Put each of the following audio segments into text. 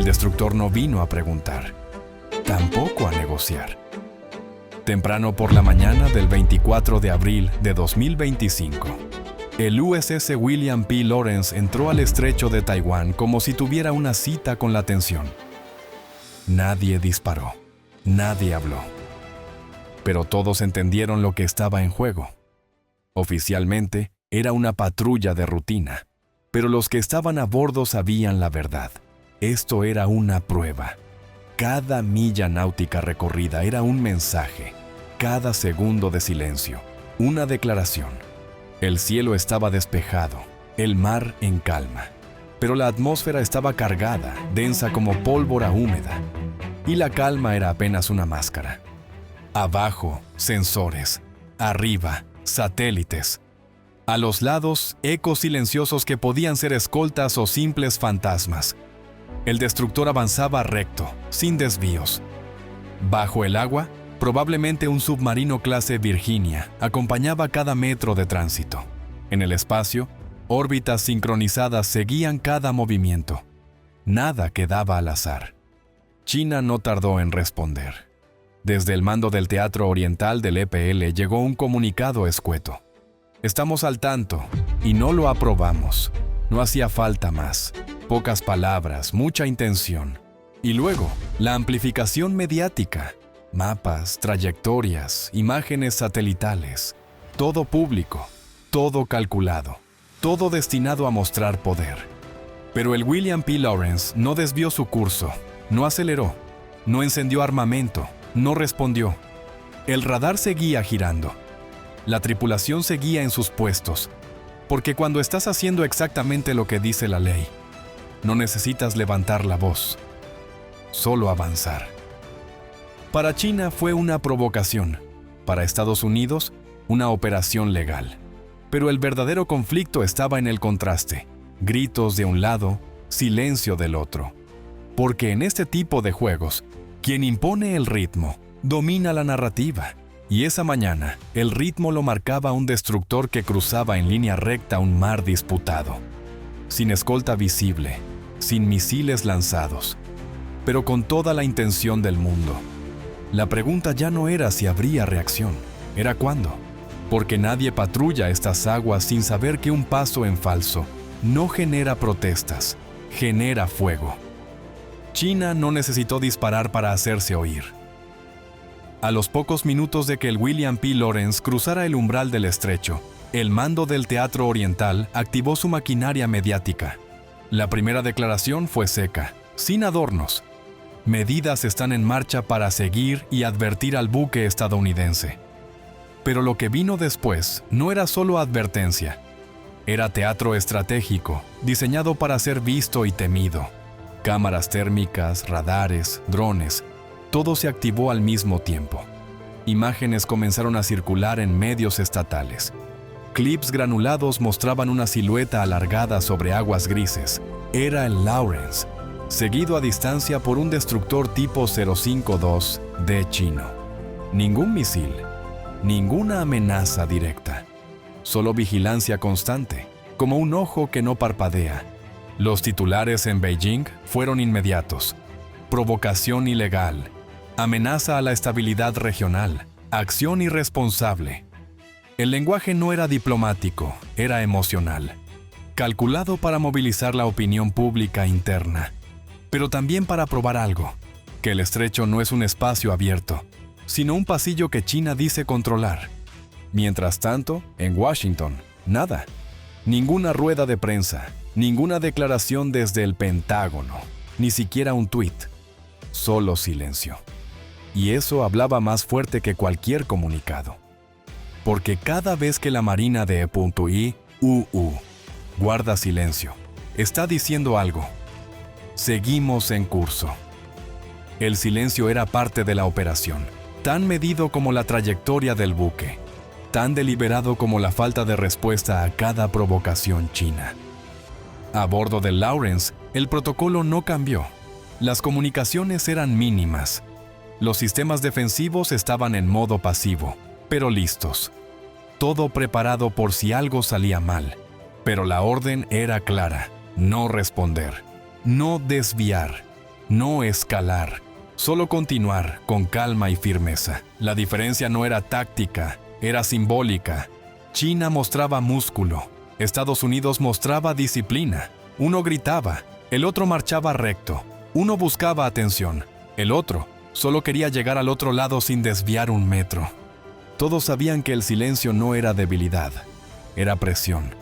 destructor no vino a preguntar, tampoco a negociar. Temprano por la mañana del 24 de abril de 2025, el USS William P. Lawrence entró al estrecho de Taiwán como si tuviera una cita con la tensión. Nadie disparó, nadie habló, pero todos entendieron lo que estaba en juego. Oficialmente, era una patrulla de rutina, pero los que estaban a bordo sabían la verdad. Esto era una prueba. Cada milla náutica recorrida era un mensaje, cada segundo de silencio, una declaración. El cielo estaba despejado, el mar en calma, pero la atmósfera estaba cargada, densa como pólvora húmeda, y la calma era apenas una máscara. Abajo, sensores, arriba, satélites. A los lados, ecos silenciosos que podían ser escoltas o simples fantasmas. El destructor avanzaba recto, sin desvíos. Bajo el agua, probablemente un submarino clase Virginia acompañaba cada metro de tránsito. En el espacio, órbitas sincronizadas seguían cada movimiento. Nada quedaba al azar. China no tardó en responder. Desde el mando del Teatro Oriental del EPL llegó un comunicado escueto. Estamos al tanto y no lo aprobamos. No hacía falta más. Pocas palabras, mucha intención. Y luego, la amplificación mediática. Mapas, trayectorias, imágenes satelitales. Todo público, todo calculado, todo destinado a mostrar poder. Pero el William P. Lawrence no desvió su curso, no aceleró, no encendió armamento, no respondió. El radar seguía girando. La tripulación seguía en sus puestos, porque cuando estás haciendo exactamente lo que dice la ley, no necesitas levantar la voz, solo avanzar. Para China fue una provocación, para Estados Unidos, una operación legal. Pero el verdadero conflicto estaba en el contraste, gritos de un lado, silencio del otro. Porque en este tipo de juegos, quien impone el ritmo, domina la narrativa. Y esa mañana, el ritmo lo marcaba un destructor que cruzaba en línea recta un mar disputado. Sin escolta visible, sin misiles lanzados, pero con toda la intención del mundo. La pregunta ya no era si habría reacción, era cuándo. Porque nadie patrulla estas aguas sin saber que un paso en falso no genera protestas, genera fuego. China no necesitó disparar para hacerse oír. A los pocos minutos de que el William P. Lawrence cruzara el umbral del estrecho, el mando del Teatro Oriental activó su maquinaria mediática. La primera declaración fue seca, sin adornos. Medidas están en marcha para seguir y advertir al buque estadounidense. Pero lo que vino después no era solo advertencia. Era teatro estratégico, diseñado para ser visto y temido. Cámaras térmicas, radares, drones, todo se activó al mismo tiempo. Imágenes comenzaron a circular en medios estatales. Clips granulados mostraban una silueta alargada sobre aguas grises. Era el Lawrence, seguido a distancia por un destructor tipo 052D chino. Ningún misil, ninguna amenaza directa. Solo vigilancia constante, como un ojo que no parpadea. Los titulares en Beijing fueron inmediatos. Provocación ilegal, amenaza a la estabilidad regional, acción irresponsable. El lenguaje no era diplomático, era emocional, calculado para movilizar la opinión pública interna, pero también para probar algo, que el estrecho no es un espacio abierto, sino un pasillo que China dice controlar. Mientras tanto, en Washington, nada. Ninguna rueda de prensa, ninguna declaración desde el Pentágono, ni siquiera un tuit. Solo silencio. Y eso hablaba más fuerte que cualquier comunicado. Porque cada vez que la Marina de E.I.U.U. guarda silencio, está diciendo algo. Seguimos en curso. El silencio era parte de la operación, tan medido como la trayectoria del buque, tan deliberado como la falta de respuesta a cada provocación china. A bordo del Lawrence, el protocolo no cambió. Las comunicaciones eran mínimas. Los sistemas defensivos estaban en modo pasivo, pero listos. Todo preparado por si algo salía mal. Pero la orden era clara: no responder, no desviar. no escalar, solo continuar con calma y firmeza. La diferencia no era táctica, era simbólica. China mostraba músculo, Estados Unidos mostraba disciplina. Uno gritaba, el otro marchaba recto. Uno buscaba atención, el otro solo quería llegar al otro lado sin desviar un metro. Todos sabían que el silencio no era debilidad, era presión.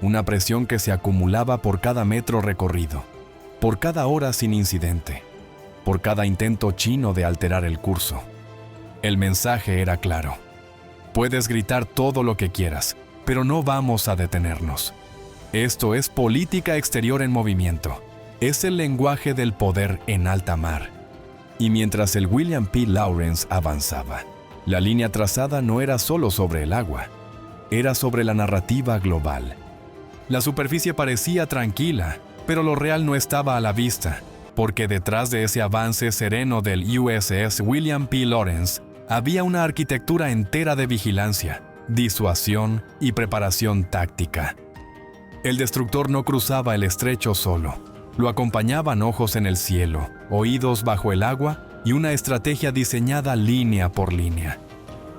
Una presión que se acumulaba por cada metro recorrido, por cada hora sin incidente, por cada intento chino de alterar el curso. El mensaje era claro. Puedes gritar todo lo que quieras, pero no vamos a detenernos. Esto es política exterior en movimiento. Es el lenguaje del poder en alta mar. Y mientras el William P. Lawrence avanzaba, la línea trazada no era solo sobre el agua, era sobre la narrativa global. La superficie parecía tranquila, pero lo real no estaba a la vista, porque detrás de ese avance sereno del USS William P. Lawrence había una arquitectura entera de vigilancia, disuasión y preparación táctica. El destructor no cruzaba el estrecho solo. Lo acompañaban ojos en el cielo, oídos bajo el agua y una estrategia diseñada línea por línea.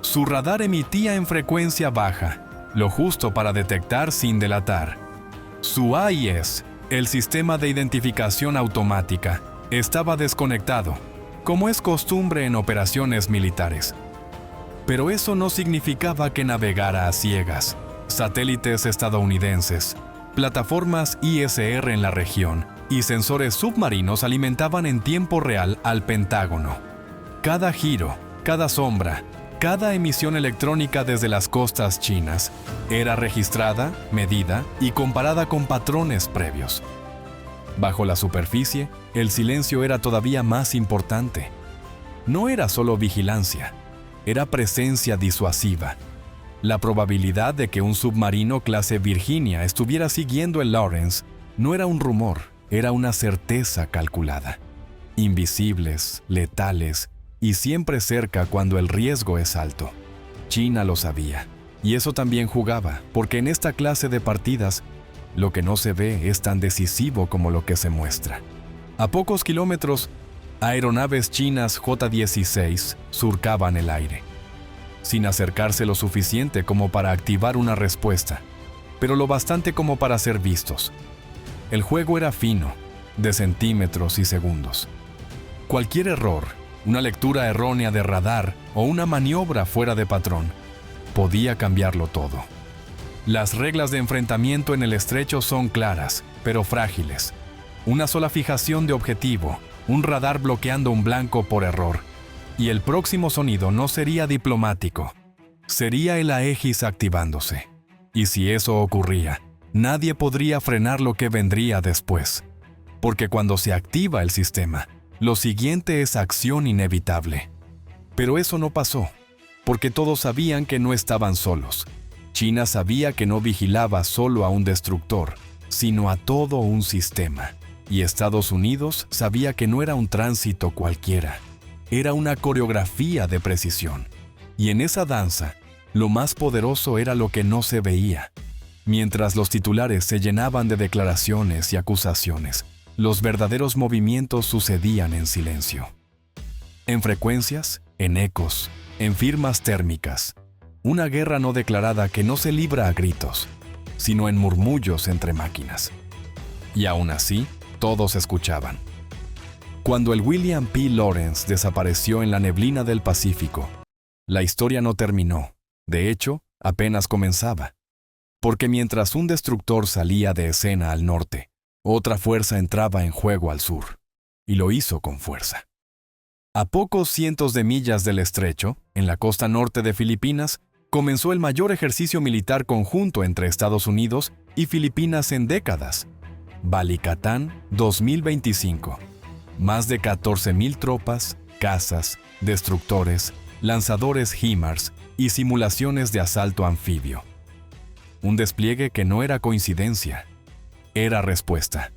Su radar emitía en frecuencia baja, lo justo para detectar sin delatar. Su AIS, el sistema de identificación automática, estaba desconectado, como es costumbre en operaciones militares. Pero eso no significaba que navegara a ciegas. Satélites estadounidenses, plataformas ISR en la región y sensores submarinos alimentaban en tiempo real al Pentágono. Cada giro, cada sombra, cada emisión electrónica desde las costas chinas era registrada, medida y comparada con patrones previos. Bajo la superficie, el silencio era todavía más importante. No era solo vigilancia, era presencia disuasiva. La probabilidad de que un submarino clase Virginia estuviera siguiendo el Lawrence no era un rumor, era una certeza calculada. Invisibles, letales y siempre cerca cuando el riesgo es alto. China lo sabía, y eso también jugaba, porque en esta clase de partidas, lo que no se ve es tan decisivo como lo que se muestra. A pocos kilómetros, aeronaves chinas J-16 surcaban el aire, sin acercarse lo suficiente como para activar una respuesta, pero lo bastante como para ser vistos. El juego era fino, de centímetros y segundos. Cualquier error, una lectura errónea de radar o una maniobra fuera de patrón, podía cambiarlo todo. Las reglas de enfrentamiento en el estrecho son claras, pero frágiles. Una sola fijación de objetivo, un radar bloqueando un blanco por error, y el próximo sonido no sería diplomático, sería el Aegis activándose. Y si eso ocurría, nadie podría frenar lo que vendría después, porque cuando se activa el sistema, lo siguiente es acción inevitable. Pero eso no pasó, porque todos sabían que no estaban solos. China sabía que no vigilaba solo a un destructor, sino a todo un sistema. Y Estados Unidos sabía que no era un tránsito cualquiera, era una coreografía de precisión. Y en esa danza, lo más poderoso era lo que no se veía. Mientras los titulares se llenaban de declaraciones y acusaciones, los verdaderos movimientos sucedían en silencio. En frecuencias, en ecos, en firmas térmicas. Una guerra no declarada que no se libra a gritos, sino en murmullos entre máquinas. Y aún así, todos escuchaban. Cuando el William P. Lawrence desapareció en la neblina del Pacífico, la historia no terminó. De hecho, apenas comenzaba. Porque mientras un destructor salía de escena al norte, otra fuerza entraba en juego al sur, y lo hizo con fuerza. A pocos cientos de millas del estrecho, en la costa norte de Filipinas, comenzó el mayor ejercicio militar conjunto entre Estados Unidos y Filipinas en décadas. Balikatan 2025. Más de 14,000 tropas, cazas, destructores, lanzadores HIMARS y simulaciones de asalto anfibio. Un despliegue que no era coincidencia, era respuesta.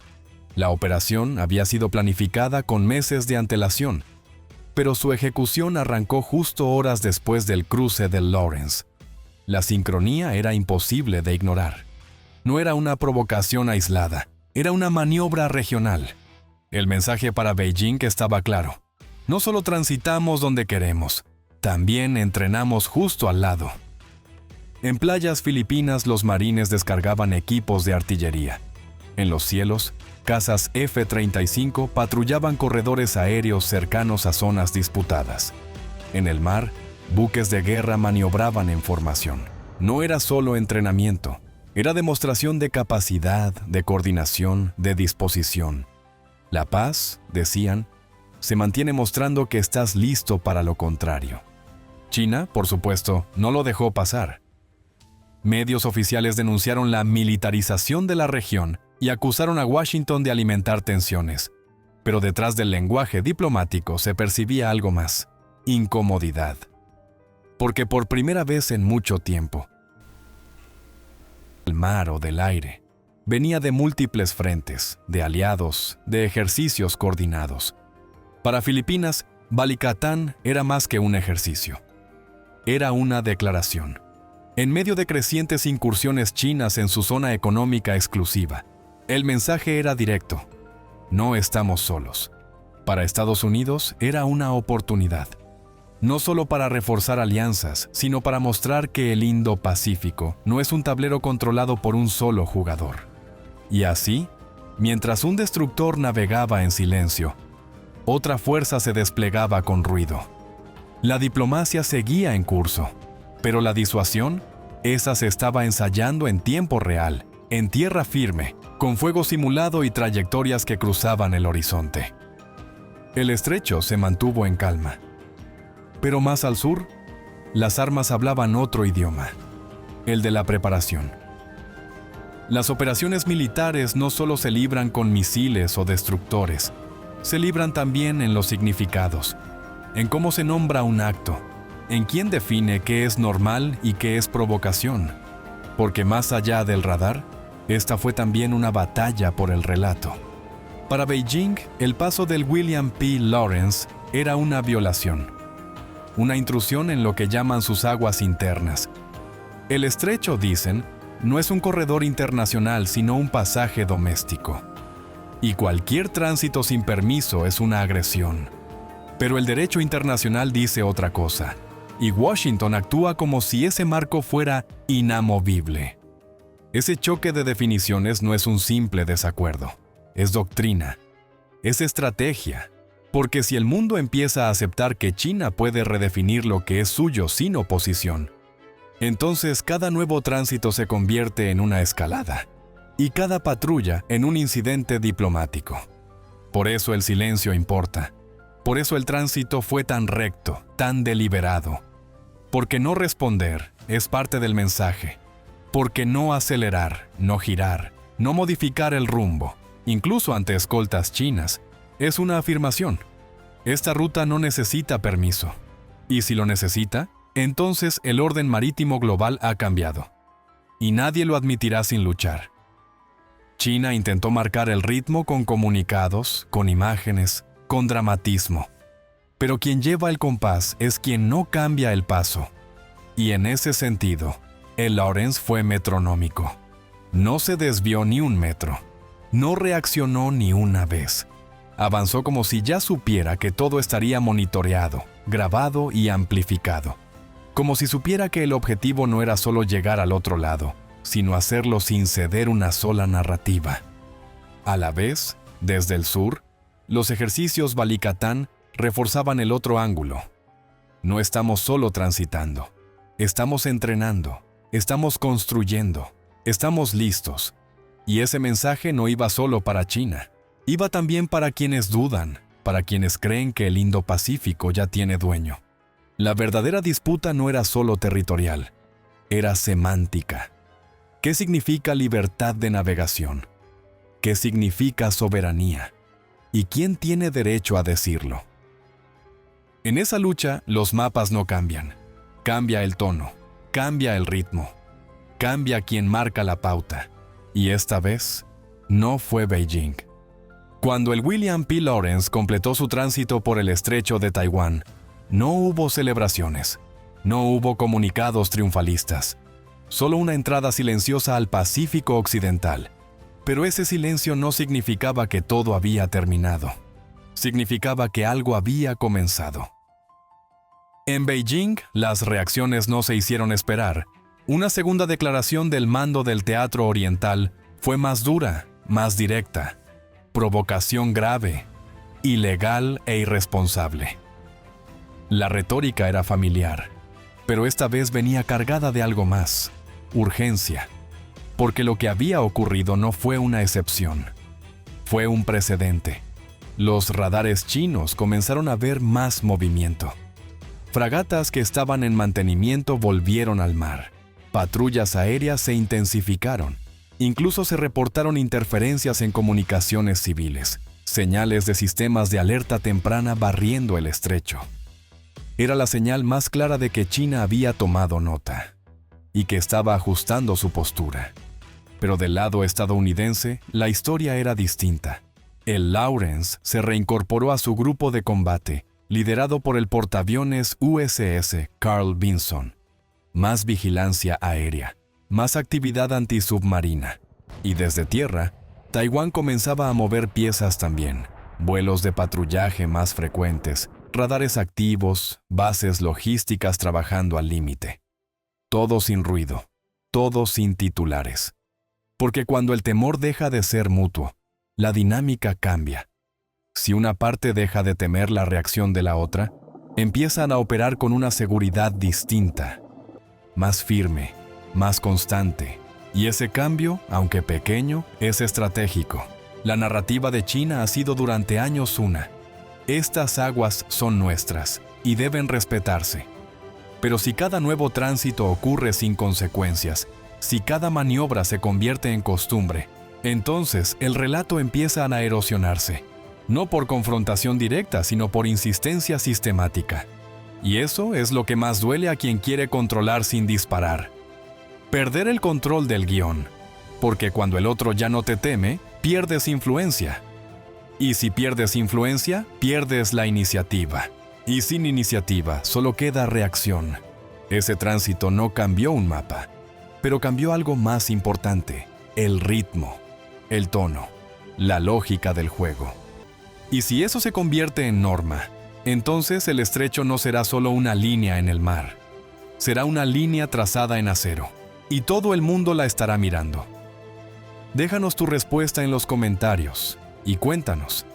La operación había sido planificada con meses de antelación, pero su ejecución arrancó justo horas después del cruce del Lawrence. La sincronía era imposible de ignorar. No era una provocación aislada, era una maniobra regional. El mensaje para Beijing estaba claro. No solo transitamos donde queremos, también entrenamos justo al lado. En playas filipinas los marines descargaban equipos de artillería. En los cielos, cazas F-35 patrullaban corredores aéreos cercanos a zonas disputadas. En el mar, buques de guerra maniobraban en formación. No era solo entrenamiento, era demostración de capacidad, de coordinación, de disposición. La paz, decían, se mantiene mostrando que estás listo para lo contrario. China, por supuesto, no lo dejó pasar. Medios oficiales denunciaron la militarización de la región y acusaron a Washington de alimentar tensiones. Pero detrás del lenguaje diplomático se percibía algo más: incomodidad. Porque por primera vez en mucho tiempo, del mar o del aire, venía de múltiples frentes, de aliados, de ejercicios coordinados. Para Filipinas, Balikatan era más que un ejercicio. Era una declaración. En medio de crecientes incursiones chinas en su zona económica exclusiva, el mensaje era directo: no estamos solos. Para Estados Unidos era una oportunidad, no solo para reforzar alianzas, sino para mostrar que el Indo-Pacífico no es un tablero controlado por un solo jugador. Y así, mientras un destructor navegaba en silencio, otra fuerza se desplegaba con ruido. La diplomacia seguía en curso, pero la disuasión, esa se estaba ensayando en tiempo real, en tierra firme, con fuego simulado y trayectorias que cruzaban el horizonte. El estrecho se mantuvo en calma. Pero más al sur, las armas hablaban otro idioma, el de la preparación. Las operaciones militares no solo se libran con misiles o destructores, se libran también en los significados, en cómo se nombra un acto, en quién define qué es normal y qué es provocación. Porque más allá del radar, esta fue también una batalla por el relato. Para Beijing, el paso del William P. Lawrence era una violación, una intrusión en lo que llaman sus aguas internas. El estrecho, dicen, no es un corredor internacional, sino un pasaje doméstico. Y cualquier tránsito sin permiso es una agresión. Pero el derecho internacional dice otra cosa, y Washington actúa como si ese marco fuera inamovible. Ese choque de definiciones no es un simple desacuerdo, es doctrina, es estrategia, porque si el mundo empieza a aceptar que China puede redefinir lo que es suyo sin oposición, entonces cada nuevo tránsito se convierte en una escalada, y cada patrulla en un incidente diplomático. Por eso el silencio importa. Por eso el tránsito fue tan recto, tan deliberado. Porque no responder es parte del mensaje. Porque no acelerar, no girar, no modificar el rumbo, incluso ante escoltas chinas, es una afirmación. Esta ruta no necesita permiso. Y si lo necesita, entonces el orden marítimo global ha cambiado. Y nadie lo admitirá sin luchar. China intentó marcar el ritmo con comunicados, con imágenes, con dramatismo. Pero quien lleva el compás es quien no cambia el paso. Y en ese sentido, el Lawrence fue metronómico. No se desvió ni un metro. No reaccionó ni una vez. Avanzó como si ya supiera que todo estaría monitoreado, grabado y amplificado. Como si supiera que el objetivo no era solo llegar al otro lado, sino hacerlo sin ceder una sola narrativa. A la vez, desde el sur, los ejercicios Balikatan reforzaban el otro ángulo. No estamos solo transitando, estamos entrenando, estamos construyendo, estamos listos. Y ese mensaje no iba solo para China, iba también para quienes dudan, para quienes creen que el Indo-Pacífico ya tiene dueño. La verdadera disputa no era solo territorial, era semántica. ¿Qué significa libertad de navegación? ¿Qué significa soberanía? ¿Y quién tiene derecho a decirlo? En esa lucha, los mapas no cambian. Cambia el tono, cambia el ritmo, cambia quien marca la pauta. Y esta vez, no fue Beijing. Cuando el William P. Lawrence completó su tránsito por el estrecho de Taiwán, no hubo celebraciones, no hubo comunicados triunfalistas, solo una entrada silenciosa al Pacífico Occidental, Pero ese silencio no significaba que todo había terminado. Significaba que algo había comenzado. En Beijing, las reacciones no se hicieron esperar. Una segunda declaración del mando del Teatro Oriental fue más dura, más directa. Provocación grave, ilegal e irresponsable. La retórica era familiar, pero esta vez venía cargada de algo más: urgencia. Porque lo que había ocurrido no fue una excepción. Fue un precedente. Los radares chinos comenzaron a ver más movimiento. Fragatas que estaban en mantenimiento volvieron al mar. Patrullas aéreas se intensificaron. Incluso se reportaron interferencias en comunicaciones civiles, señales de sistemas de alerta temprana barriendo el estrecho. Era la señal más clara de que China había tomado nota y que estaba ajustando su postura. Pero del lado estadounidense, la historia era distinta. El Lawrence se reincorporó a su grupo de combate, liderado por el portaaviones USS Carl Vinson. Más vigilancia aérea, más actividad antisubmarina. Y desde tierra, Taiwán comenzaba a mover piezas también. Vuelos de patrullaje más frecuentes, radares activos, bases logísticas trabajando al límite. Todo sin ruido, todo sin titulares. Porque cuando el temor deja de ser mutuo, la dinámica cambia. Si una parte deja de temer la reacción de la otra, empiezan a operar con una seguridad distinta, más firme, más constante. Y ese cambio, aunque pequeño, es estratégico. La narrativa de China ha sido durante años una: estas aguas son nuestras y deben respetarse. Pero si cada nuevo tránsito ocurre sin consecuencias, si cada maniobra se convierte en costumbre, entonces el relato empieza a erosionarse, no por confrontación directa, sino por insistencia sistemática. Y eso es lo que más duele a quien quiere controlar sin disparar. Perder el control del guión, porque cuando el otro ya no te teme, pierdes influencia. Y si pierdes influencia, pierdes la iniciativa. Y sin iniciativa, solo queda reacción. Ese tránsito no cambió un mapa, pero cambió algo más importante: el ritmo, el tono, la lógica del juego. Y si eso se convierte en norma, entonces el estrecho no será solo una línea en el mar. Será una línea trazada en acero, y todo el mundo la estará mirando. Déjanos tu respuesta en los comentarios y cuéntanos: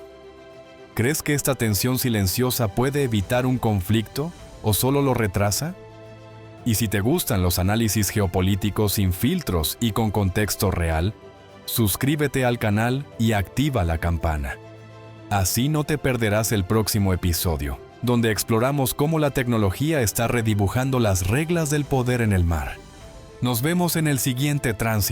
¿crees que esta tensión silenciosa puede evitar un conflicto o solo lo retrasa? Y si te gustan los análisis geopolíticos sin filtros y con contexto real, suscríbete al canal y activa la campana. Así no te perderás el próximo episodio, donde exploramos cómo la tecnología está redibujando las reglas del poder en el mar. Nos vemos en el siguiente tránsito.